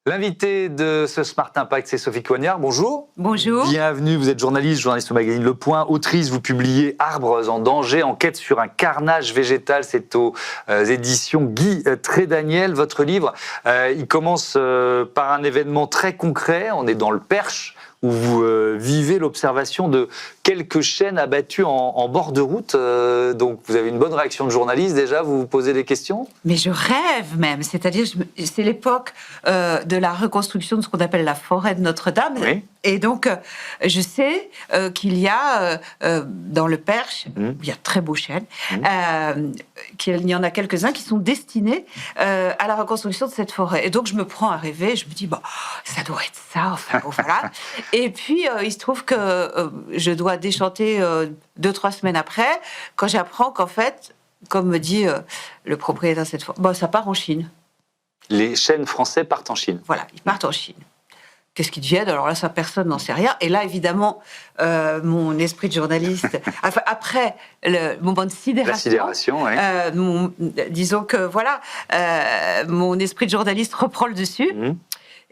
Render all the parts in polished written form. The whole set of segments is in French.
L'invité de ce Smart Impact, c'est Sophie Coignard. Bonjour. Bonjour. Bienvenue, vous êtes journaliste au magazine Le Point, autrice, vous publiez Arbres en danger, enquête sur un carnage végétal, c'est aux éditions Guy Trédaniel. Votre livre, il commence par un événement très concret, on est dans le Perche, où vous vivez l'observation de quelques chênes abattus en bord de route. Donc vous avez une bonne réaction de journaliste déjà, vous vous posez des questions? Mais je rêve même, c'est-à-dire c'est l'époque de la reconstruction de ce qu'on appelle la forêt de Notre-Dame. Oui. Et donc je sais qu'il y a dans le Perche, il y a très beaux chênes, qu'il y en a quelques-uns qui sont destinés à la reconstruction de cette forêt. Et donc je me prends à rêver, je me dis, bon, ça doit être ça, enfin bon, voilà. Et puis, il se trouve que je dois déchanter 2-3 semaines après, quand j'apprends qu'en fait, comme me dit le propriétaire cette fois, bon, ça part en Chine. Les chênes français partent en Chine. Voilà, ils partent en Chine. Qu'est-ce qu'ils deviennent? Alors là, ça, personne n'en sait rien. Et là, évidemment, mon esprit de journaliste, enfin, après le moment de sidération, la sidération, oui. Disons que, voilà, mon esprit de journaliste reprend le dessus.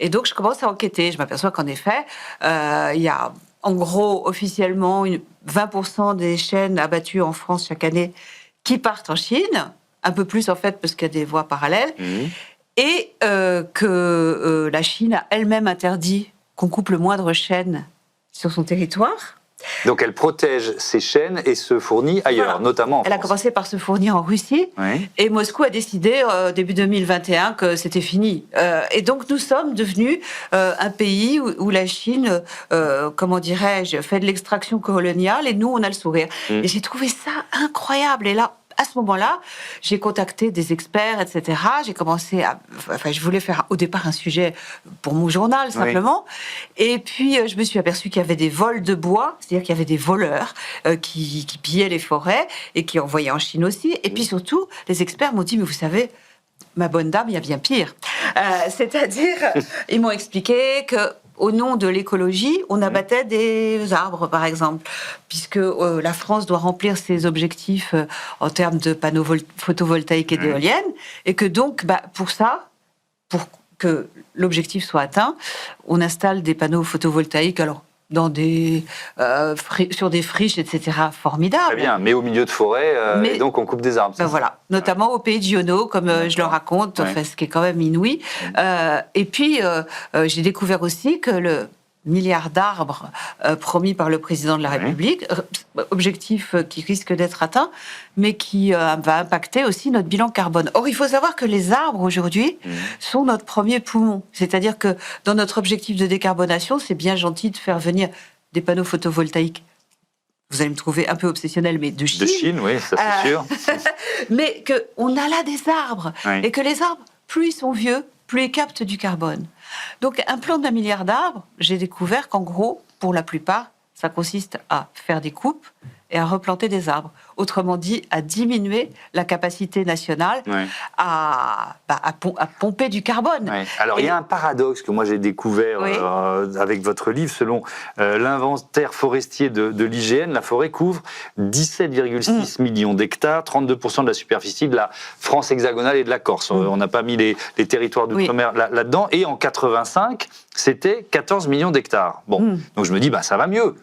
Et donc, je commence à enquêter. Je m'aperçois qu'en effet, il y a en gros, officiellement, 20% des chênes abattus en France chaque année qui partent en Chine. Un peu plus, en fait, parce qu'il y a des voies parallèles. Et que la Chine a elle-même interdit qu'on coupe le moindre chêne sur son territoire. Donc elle protège ses chênes et se fournit ailleurs, voilà. Notamment en France. Elle a commencé par se fournir en Russie, oui. Et Moscou a décidé début 2021 que c'était fini. Et donc nous sommes devenus un pays où la Chine, comment dirais-je, fait de l'extraction coloniale et nous on a le sourire. Et j'ai trouvé ça incroyable. Et là, à ce moment-là, j'ai contacté des experts, etc. J'ai commencé à... Enfin, je voulais faire au départ un sujet pour mon journal, simplement. Oui. Et puis, je me suis aperçue qu'il y avait des vols de bois, c'est-à-dire qu'il y avait des voleurs qui pillaient les forêts et qui envoyaient en Chine aussi. Et puis surtout, les experts m'ont dit, mais vous savez, ma bonne dame, il y a bien pire. C'est-à-dire, ils m'ont expliqué que au nom de l'écologie, on abattait des arbres, par exemple, puisque la France doit remplir ses objectifs en termes de panneaux photovoltaïques et d'éoliennes, et que donc, pour ça, pour que l'objectif soit atteint, on installe des panneaux photovoltaïques, alors dans sur des friches, etc. Formidable. Très bien, mais au milieu de forêt, et donc on coupe des arbres. Voilà, notamment au pays de Giono, comme je le raconte, enfin, ce qui est quand même inouï. Et puis, j'ai découvert aussi que le milliard d'arbres promis par le président de la République, objectif qui risque d'être atteint, mais qui va impacter aussi notre bilan carbone. Or, il faut savoir que les arbres, aujourd'hui, sont notre premier poumon. C'est-à-dire que dans notre objectif de décarbonation, c'est bien gentil de faire venir des panneaux photovoltaïques. Vous allez me trouver un peu obsessionnel, mais de Chine. De Chine, oui, ça c'est sûr. Mais qu'on a là des arbres, et que les arbres, plus ils sont vieux, plus ils captent du carbone. Donc, un plan d'1 milliard d'arbres, j'ai découvert qu'en gros, pour la plupart, ça consiste à faire des coupes et à replanter des arbres. Autrement dit, à diminuer la capacité nationale à pomper du carbone. Alors, il y a un paradoxe que moi j'ai découvert avec votre livre. Selon l'inventaire forestier de l'IGN, la forêt couvre 17,6 millions d'hectares, 32% de la superficie de la France hexagonale et de la Corse. On n'a pas mis les territoires d'outre-mer là-dedans. Et en 85, c'était 14 millions d'hectares. Bon, donc je me dis, ça va mieux.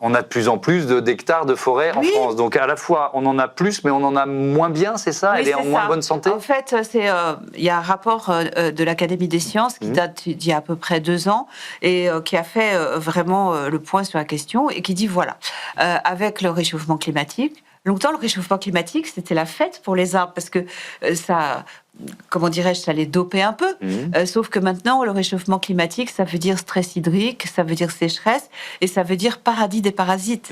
On a de plus en plus d'hectares de forêt en France. Donc à la fois, on en a plus, mais on en a moins bien, c'est ça? Elle est en moins bonne santé? En fait, il y a un rapport de l'Académie des sciences qui date d'il y a à peu près 2 ans et qui a fait vraiment le point sur la question et qui dit, voilà, avec le réchauffement climatique, longtemps, le réchauffement climatique, c'était la fête pour les arbres parce que ça... Comment dirais-je, ça les dopait un peu. Sauf que maintenant, le réchauffement climatique, ça veut dire stress hydrique, ça veut dire sécheresse, et ça veut dire paradis des parasites.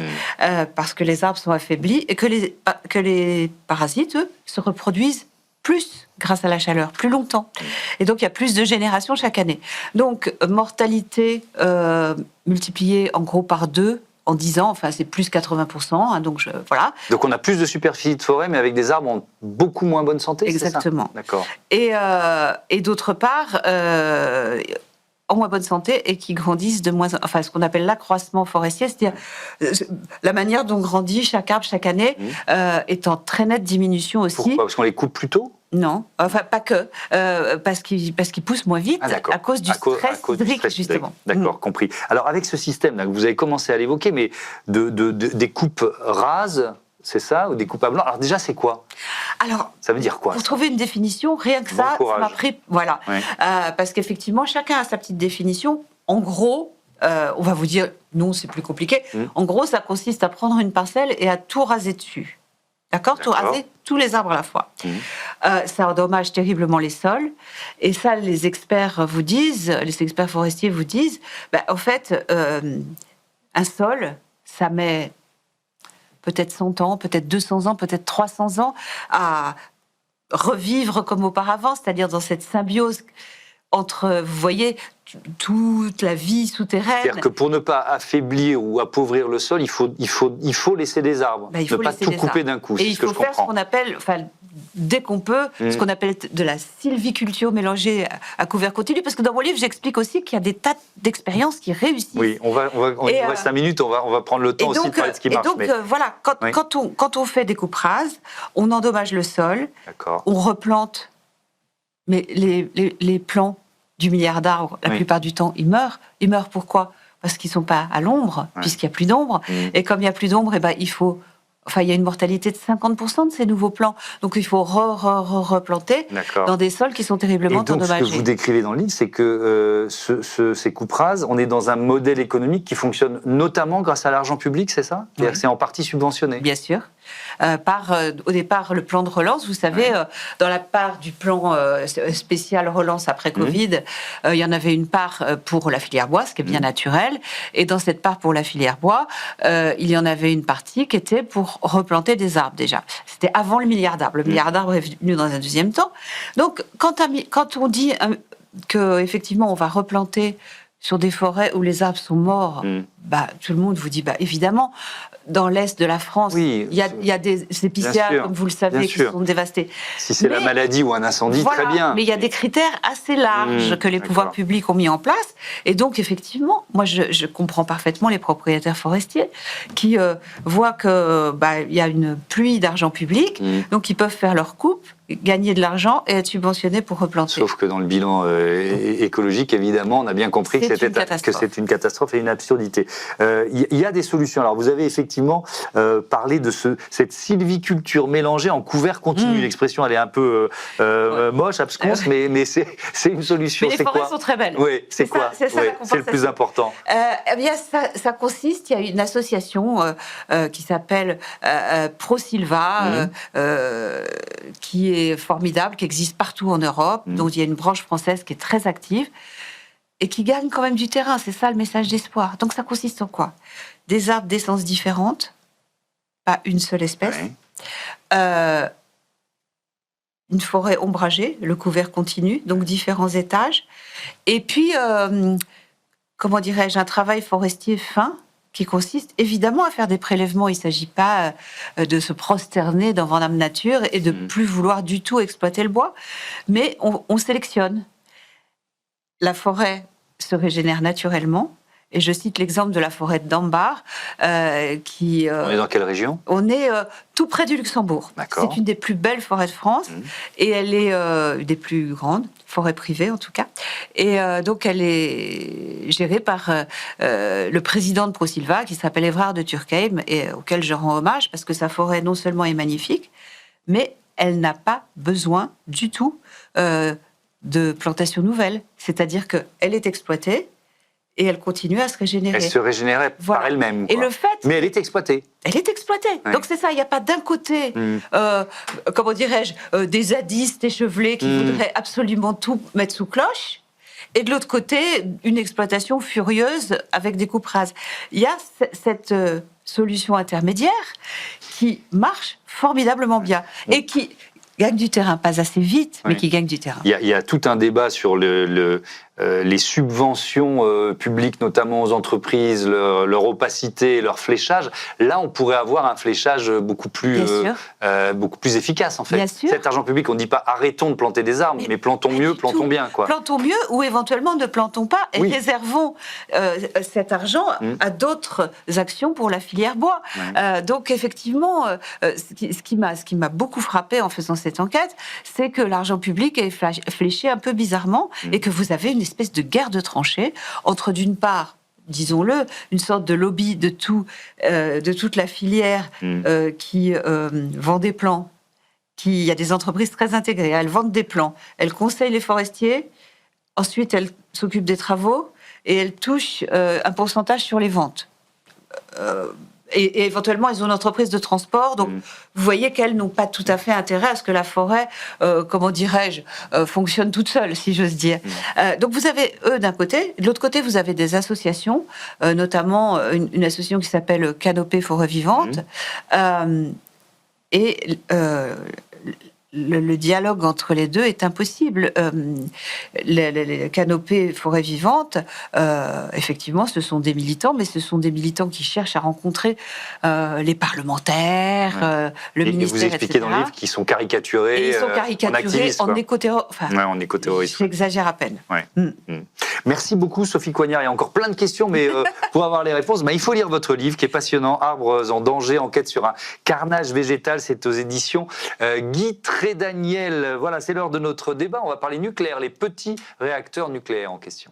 Parce que les arbres sont affaiblis, et que les parasites, eux, se reproduisent plus grâce à la chaleur, plus longtemps. Et donc, il y a plus de générations chaque année. Donc, mortalité multipliée en gros par 2, en 10 ans, enfin c'est plus 80%, donc voilà. Donc on a plus de superficie de forêt, mais avec des arbres en beaucoup moins bonne santé. Exactement. C'est ça? D'accord. Et d'autre part, en moins bonne santé et qui grandissent de moins, enfin ce qu'on appelle l'accroissement forestier, c'est-à-dire la manière dont grandit chaque arbre chaque année est en très nette diminution aussi. Pourquoi? Parce qu'on les coupe plus tôt? Non, enfin pas que, parce qu'il pousse moins vite à cause du stress hydrique, justement. D'accord, compris. Alors avec ce système-là que vous avez commencé à l'évoquer, mais des coupes rases, c'est ça, ou des coupes à blanc. Alors déjà, c'est quoi? Alors, ça veut dire quoi? Pour trouver une définition, rien que ça m'a pris... Voilà, parce qu'effectivement, chacun a sa petite définition. En gros, on va vous dire, non, c'est plus compliqué. En gros, ça consiste à prendre une parcelle et à tout raser dessus. D'accord. Tout raser tous les arbres à la fois. Ça endommage terriblement les sols. Et ça, les experts vous disent, les experts forestiers vous disent, en fait, un sol, ça met peut-être 100 ans, peut-être 200 ans, peut-être 300 ans à revivre comme auparavant, c'est-à-dire dans cette symbiose entre, vous voyez, toute la vie souterraine. C'est-à-dire que pour ne pas affaiblir ou appauvrir le sol, il faut laisser des arbres, ne pas tout couper d'un coup. Et il faut faire ce qu'on appelle, dès qu'on peut, ce qu'on appelle de la sylviculture mélangée à couvert continu, parce que dans mon livre, j'explique aussi qu'il y a des tas d'expériences qui réussissent. Oui, il nous reste 5 minutes, on va prendre le temps aussi de parler de ce qui marche. Et donc, voilà, quand on fait des coupes rases, on endommage le sol, on replante, mais les plants du milliard d'arbres, la plupart du temps, ils meurent. Ils meurent pourquoi? Parce qu'ils ne sont pas à l'ombre, puisqu'il n'y a plus d'ombre. Et comme il n'y a plus d'ombre, il y a une mortalité de 50% de ces nouveaux plants. Donc il faut replanter dans des sols qui sont terriblement endommagés. Ce que vous décrivez dans le livre, c'est que ces coupes rases, on est dans un modèle économique qui fonctionne notamment grâce à l'argent public, c'est ça? C'est en partie subventionné. Bien sûr. Au départ, le plan de relance, vous savez, dans la part du plan spécial relance après Covid, il y en avait une part pour la filière bois, ce qui est bien naturel. Et dans cette part pour la filière bois, il y en avait une partie qui était pour replanter des arbres déjà. C'était avant le milliard d'arbres. Le milliard d'arbres est venu dans un deuxième temps. Donc, quand on dit qu'effectivement, on va replanter sur des forêts où les arbres sont morts, tout le monde vous dit, évidemment, dans l'est de la France, il y a des épicéas, comme vous le savez, qui sont dévastés. Si c'est la maladie ou un incendie, très bien. Mais il y a des critères assez larges que les pouvoirs publics ont mis en place. Et donc, effectivement, moi, je comprends parfaitement les propriétaires forestiers qui voient qu'il y a une pluie d'argent public, donc ils peuvent faire leur coupe, gagner de l'argent et être subventionnés pour replanter. Sauf que dans le bilan écologique, évidemment, on a bien compris que c'est une catastrophe et une absurdité. Il y a des solutions. Alors, vous avez effectivement parlé de cette sylviculture mélangée en couvert continu. L'expression, elle est un peu moche, absconce, mais c'est une solution. Mais les forêts sont très belles. Oui, c'est quoi? C'est le plus important. Ça consiste, il y a une association qui s'appelle ProSylva, qui est formidable, qui existe partout en Europe, dont il y a une branche française qui est très active et qui gagne quand même du terrain. C'est ça le message d'espoir. Donc ça consiste en quoi? Des arbres d'essences différentes, pas une seule espèce, une forêt ombragée, le couvert continu, donc différents étages, et puis, comment dirais-je, un travail forestier fin, qui consiste évidemment à faire des prélèvements. Il ne s'agit pas de se prosterner devant la nature et de plus vouloir du tout exploiter le bois, mais on sélectionne. La forêt se régénère naturellement, et je cite l'exemple de la forêt de Dambar. On est dans quelle région? On est tout près du Luxembourg. C'est une des plus belles forêts de France, et elle est des plus grandes, forêt privée en tout cas. Et donc elle est gérée par le président de ProSylva, qui s'appelle Evrard de Turckheim, et auquel je rends hommage, parce que sa forêt non seulement est magnifique, mais elle n'a pas besoin du tout de plantation nouvelle. C'est-à-dire qu'elle est exploitée, et elle continue à se régénérer. Elle se régénérait par elle-même. Et le fait... Mais elle est exploitée. Elle est exploitée. Donc c'est ça, il n'y a pas d'un côté, comment dirais-je, des zadistes échevelés qui voudraient absolument tout mettre sous cloche, et de l'autre côté, une exploitation furieuse avec des coupes rases. Il y a cette solution intermédiaire qui marche formidablement bien, et qui gagne du terrain, pas assez vite, mais qui gagne du terrain. Il y a tout un débat sur les subventions publiques, notamment aux entreprises, leur opacité, leur fléchage, là, on pourrait avoir un fléchage beaucoup plus efficace, en fait. Bien sûr. Cet argent public, on ne dit pas arrêtons de planter des arbres, mais plantons mieux, plantons bien, quoi. Plantons mieux ou éventuellement ne plantons pas et réservons cet argent à d'autres actions pour la filière bois. Donc effectivement, ce qui m'a beaucoup frappé en faisant cette enquête, c'est que l'argent public est fléché un peu bizarrement et que vous avez une espèce de guerre de tranchées entre, d'une part, disons-le, une sorte de lobby de toute la filière qui vend des plants. Il y a des entreprises très intégrées, elles vendent des plants, elles conseillent les forestiers, ensuite elles s'occupent des travaux et elles touchent un pourcentage sur les ventes. Et éventuellement, elles ont une entreprise de transport. Donc, vous voyez qu'elles n'ont pas tout à fait intérêt à ce que la forêt, comment dirais-je, fonctionne toute seule, si j'ose dire. Donc, vous avez eux d'un côté. De l'autre côté, vous avez des associations, notamment une association qui s'appelle Canopée Forêt Vivante. Le dialogue entre les deux est impossible. Les canopées forêt vivante, effectivement, ce sont des militants, mais ce sont des militants qui cherchent à rencontrer les parlementaires, le ministère, et vous expliquez dans le livre qu'ils sont caricaturés. Et ils sont caricaturés en écoterrorisme. Enfin, en écoterrorisme. J'exagère à peine. Merci beaucoup, Sophie Coignard. Il y a encore plein de questions, mais pour avoir les réponses, il faut lire votre livre qui est passionnant, Arbres en danger, enquête sur un carnage végétal. C'est aux éditions Guy Trédaniel. Voilà, c'est l'heure de notre débat. On va parler nucléaire, les petits réacteurs nucléaires en question.